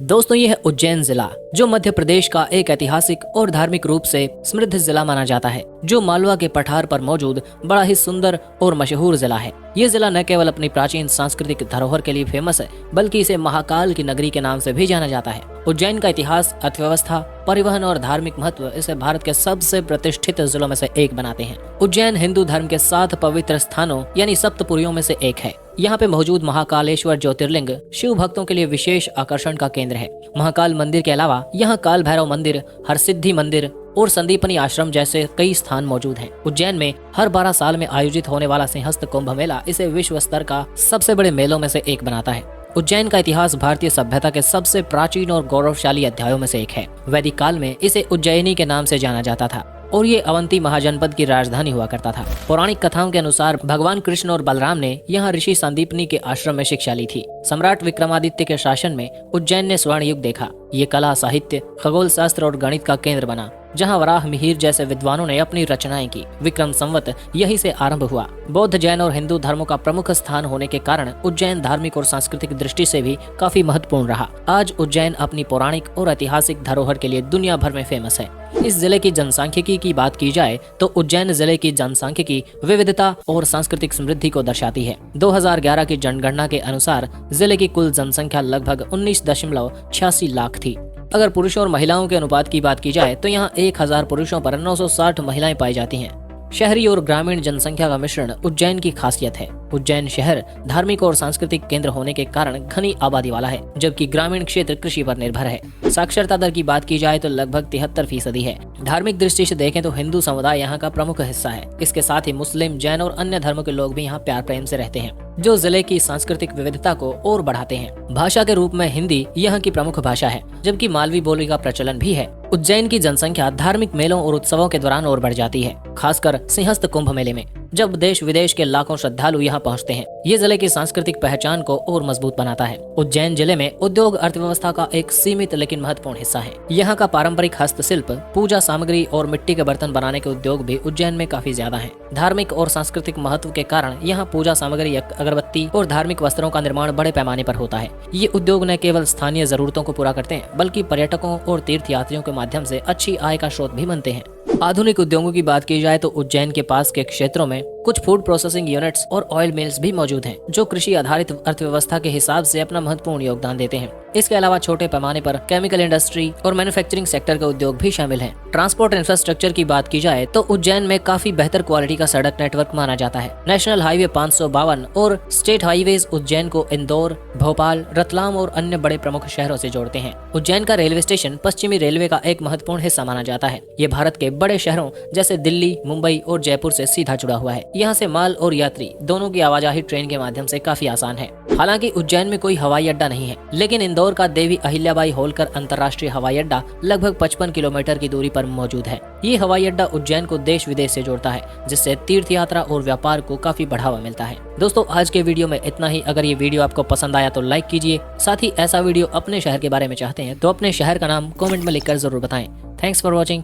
दोस्तों, यह है उज्जैन जिला, जो मध्य प्रदेश का एक ऐतिहासिक और धार्मिक रूप से समृद्ध जिला माना जाता है, जो मालवा के पठार पर मौजूद बड़ा ही सुंदर और मशहूर जिला है। ये जिला न केवल अपनी प्राचीन सांस्कृतिक धरोहर के लिए फेमस है, बल्कि इसे महाकाल की नगरी के नाम से भी जाना जाता है। उज्जैन का इतिहास, अर्थव्यवस्था, परिवहन और धार्मिक महत्व इसे भारत के सबसे प्रतिष्ठित जिलों में से एक बनाते हैं। उज्जैन हिंदू धर्म के 7 पवित्र स्थानों यानी सप्तपुरियों में से एक है। यहाँ पे मौजूद महाकालेश्वर ज्योतिर्लिंग शिव भक्तों के लिए विशेष आकर्षण का केंद्र है। महाकाल मंदिर के अलावा यहाँ काल भैरव मंदिर, हरसिद्धि मंदिर और संदीपनी आश्रम जैसे कई स्थान मौजूद हैं। उज्जैन में हर 12 साल में आयोजित होने वाला सिंहस्थ कुंभ मेला इसे विश्व स्तर का सबसे बड़े मेलों में से एक बनाता है। उज्जैन का इतिहास भारतीय सभ्यता के सबसे प्राचीन और गौरवशाली अध्यायों में से एक है। वैदिक काल में इसे उज्जैनी के नाम से जाना जाता था और ये अवंती महाजनपद की राजधानी हुआ करता था। पौराणिक कथाओं के अनुसार भगवान कृष्ण और बलराम ने यहाँ ऋषि संदीपनी के आश्रम में शिक्षा ली थी। सम्राट विक्रमादित्य के शासन में उज्जैन ने स्वर्ण युग देखा। ये कला, साहित्य, खगोल शास्त्र और गणित का केंद्र बना, जहाँ वराह मिहिर जैसे विद्वानों ने अपनी रचनाएं की। विक्रम संवत यहीं से आरंभ हुआ। बौद्ध, जैन और हिंदू धर्मों का प्रमुख स्थान होने के कारण उज्जैन धार्मिक और सांस्कृतिक दृष्टि से भी काफी महत्वपूर्ण रहा। आज उज्जैन अपनी पौराणिक और ऐतिहासिक धरोहर के लिए दुनिया भर में फेमस है। इस जिले की जनसांख्यिकी की बात की जाए तो उज्जैन जिले की जनसांख्यिकी विविधता और सांस्कृतिक समृद्धि को दर्शाती है। 2011 की जनगणना के अनुसार जिले की कुल जनसंख्या लगभग 19.86 लाख थी। अगर पुरुषों और महिलाओं के अनुपात की बात की जाए तो यहाँ 1000 पुरुषों पर 960 महिलाएं पाई जाती हैं। शहरी और ग्रामीण जनसंख्या का मिश्रण उज्जैन की खासियत है। उज्जैन शहर धार्मिक और सांस्कृतिक केंद्र होने के कारण घनी आबादी वाला है, जबकि ग्रामीण क्षेत्र कृषि पर निर्भर है। साक्षरता दर की बात की जाए तो लगभग 73% है। धार्मिक दृष्टि से देखें तो हिंदू समुदाय यहाँ का प्रमुख हिस्सा है। इसके साथ ही मुस्लिम, जैन और अन्य धर्मों के लोग भी यहाँ प्यार प्रेम से रहते हैं, जो जिले की सांस्कृतिक विविधता को और बढ़ाते हैं। भाषा के रूप में हिंदी यहाँ की प्रमुख भाषा है, जबकि मालवी बोली का प्रचलन भी है। उज्जैन की जनसंख्या धार्मिक मेलों और उत्सवों के दौरान और बढ़ जाती है, खासकर सिंहस्थ कुंभ मेले में, जब देश विदेश के लाखों श्रद्धालु यहाँ पहुँचते हैं। ये जिले की सांस्कृतिक पहचान को और मजबूत बनाता है। उज्जैन जिले में उद्योग अर्थव्यवस्था का एक सीमित लेकिन महत्वपूर्ण हिस्सा है। यहाँ का पारंपरिक हस्तशिल्प, पूजा सामग्री और मिट्टी के बर्तन बनाने के उद्योग भी उज्जैन में काफी ज्यादा हैं। धार्मिक और सांस्कृतिक महत्व के कारण यहाँ पूजा सामग्री, अगरबत्ती और धार्मिक वस्त्रों का निर्माण बड़े पैमाने पर होता है। ये उद्योग न केवल स्थानीय जरूरतों को पूरा करते हैं, बल्कि पर्यटकों और तीर्थयात्रियों के माध्यम से अच्छी आय का स्रोत भी बनते हैं। आधुनिक उद्योगों की बात की जाए तो उज्जैन के पास के क्षेत्रों में कुछ फूड प्रोसेसिंग यूनिट्स और ऑयल मिल्स भी मौजूद हैं, जो कृषि आधारित अर्थव्यवस्था के हिसाब से अपना महत्वपूर्ण योगदान देते हैं। इसके अलावा छोटे पैमाने पर केमिकल इंडस्ट्री और मैन्युफैक्चरिंग सेक्टर के उद्योग भी शामिल हैं। ट्रांसपोर्ट इंफ्रास्ट्रक्चर की बात की जाए तो उज्जैन में काफी बेहतर क्वालिटी का सड़क नेटवर्क माना जाता है। नेशनल हाईवे 552 और स्टेट हाईवेज उज्जैन को इंदौर, भोपाल, रतलाम और अन्य बड़े प्रमुख शहरों से जोड़ते हैं। उज्जैन का रेलवे स्टेशन पश्चिमी रेलवे का एक महत्वपूर्ण हिस्सा माना जाता है। ये भारत के बड़े शहरों जैसे दिल्ली, मुंबई और जयपुर से सीधा जुड़ा हुआ है। यहाँ से माल और यात्री दोनों की आवाजाही ट्रेन के माध्यम से काफी आसान है। हालांकि उज्जैन में कोई हवाई अड्डा नहीं है, लेकिन इंदौर का देवी अहिल्याबाई होलकर अंतर्राष्ट्रीय हवाई अड्डा लगभग 55 किलोमीटर की दूरी पर मौजूद है। ये हवाई अड्डा उज्जैन को देश विदेश से जोड़ता है, जिससे तीर्थ यात्रा और व्यापार को काफी बढ़ावा मिलता है। दोस्तों, आज के वीडियो में इतना ही। अगर ये वीडियो आपको पसंद आया तो लाइक कीजिए। साथ ही ऐसा वीडियो अपने शहर के बारे में चाहते हैं तो अपने शहर का नाम कमेंट में लिखकर जरूर बताएं। Thanks for watching.